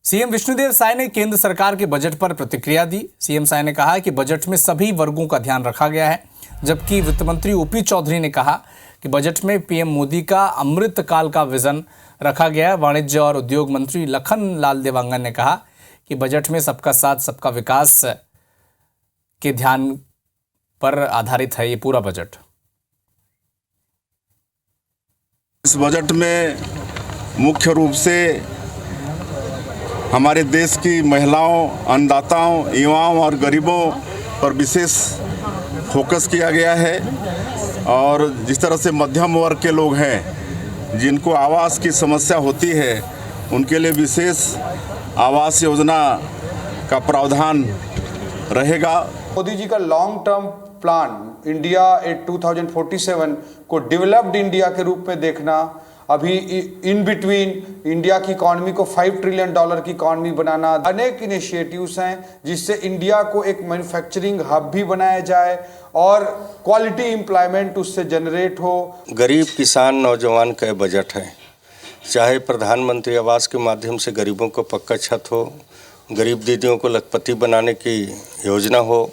CM Vishnudeo Sai ने केंद्र सरकार के बजट पर प्रतिक्रिया दी। सीएम साय ने कहा कि बजट में सभी वर्गों का ध्यान रखा गया है, जबकि वित्त मंत्री ओपी चौधरी ने कहा कि बजट में पीएम मोदी का अमृत काल का विजन रखा गया है। वाणिज्य और उद्योग मंत्री लखन लाल देवांगन ने कहा कि बजट में सबका साथ सबका विकास के ध्यान पर आधारित है ये पूरा बजट। इस बजट में मुख्य रूप से हमारे देश की महिलाओं, अन्नदाताओं, युवाओं और गरीबों पर विशेष फोकस किया गया है। और जिस तरह से मध्यम वर्ग के लोग हैं जिनको आवास की समस्या होती है, उनके लिए विशेष आवास योजना का प्रावधान रहेगा। मोदी जी का लॉन्ग टर्म प्लान इंडिया 2047 को डेवलप्ड इंडिया के रूप में देखना, अभी इन बिटवीन इंडिया की इकॉनमी को $5 ट्रिलियन की इकॉनमी बनाना, अनेक इनिशिएटिव्स हैं जिससे इंडिया को एक मैन्युफैक्चरिंग हब भी बनाया जाए और क्वालिटी एम्प्लॉयमेंट उससे जनरेट हो। गरीब किसान नौजवान का बजट है, चाहे प्रधानमंत्री आवास के माध्यम से गरीबों को पक्का छत हो, गरीब दीदियों को लखपति बनाने की योजना हो।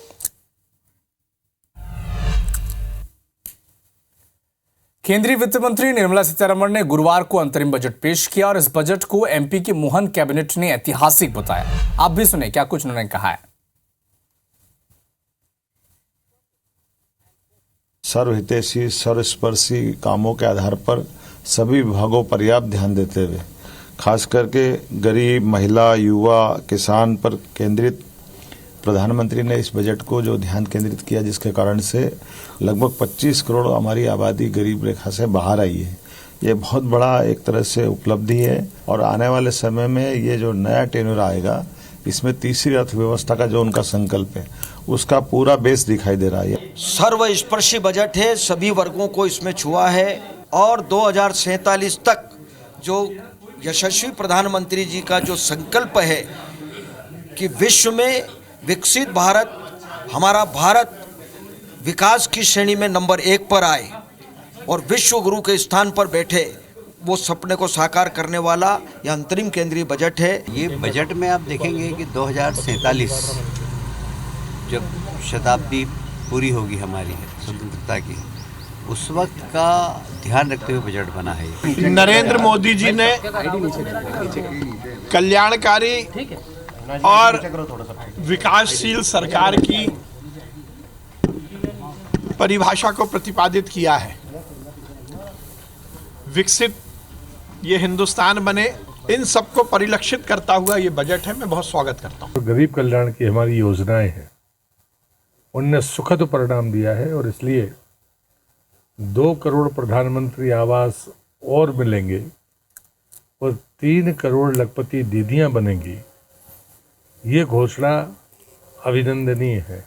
केंद्रीय वित्त मंत्री निर्मला सीतारमण ने गुरुवार को अंतरिम बजट पेश किया और इस बजट को एमपी की मोहन कैबिनेट ने ऐतिहासिक बताया। आप भी सुने क्या कुछ उन्होंने कहा है। सर्वहितैषी सर्वस्पर्शी कामों के आधार पर सभी विभागों पर पर्याप्त ध्यान देते हुए खास करके गरीब, महिला, युवा, किसान पर केंद्रित प्रधानमंत्री ने इस बजट को जो ध्यान केंद्रित किया, जिसके कारण से लगभग 25 करोड़ हमारी आबादी गरीब रेखा से बाहर आई है। ये बहुत बड़ा एक तरह से उपलब्धि है और आने वाले समय में ये जो नया टेन्योर आएगा, इसमें तीसरी अर्थव्यवस्था का जो उनका संकल्प है, उसका पूरा बेस दिखाई दे रहा है। सर्वस्पर्शी बजट है, सभी वर्गों को इसमें छुआ है और 2047 तक जो यशस्वी प्रधानमंत्री जी का जो संकल्प है कि विश्व में विकसित भारत, हमारा भारत विकास की श्रेणी में नंबर 1 पर आए और विश्व गुरु के स्थान पर बैठे, वो सपने को साकार करने वाला यह अंतरिम केंद्रीय बजट है। ये बजट में आप देखेंगे कि 2047 जब शताब्दी पूरी होगी हमारी स्वतंत्रता की, उस वक्त का ध्यान रखते हुए बजट बना है। नरेंद्र मोदी जी ने कल्याणकारी और विकासशील सरकार की परिभाषा को प्रतिपादित किया है। विकसित ये हिंदुस्तान बने, इन सबको परिलक्षित करता हुआ ये बजट है। मैं बहुत स्वागत करता हूँ। गरीब कल्याण की हमारी योजनाएं हैं, उनने सुखद परिणाम दिया है और इसलिए 2 करोड़ प्रधानमंत्री आवास और मिलेंगे और 3 करोड़ लखपति दीदियां बनेंगी। ये घोषणा अभिनंदनीय है।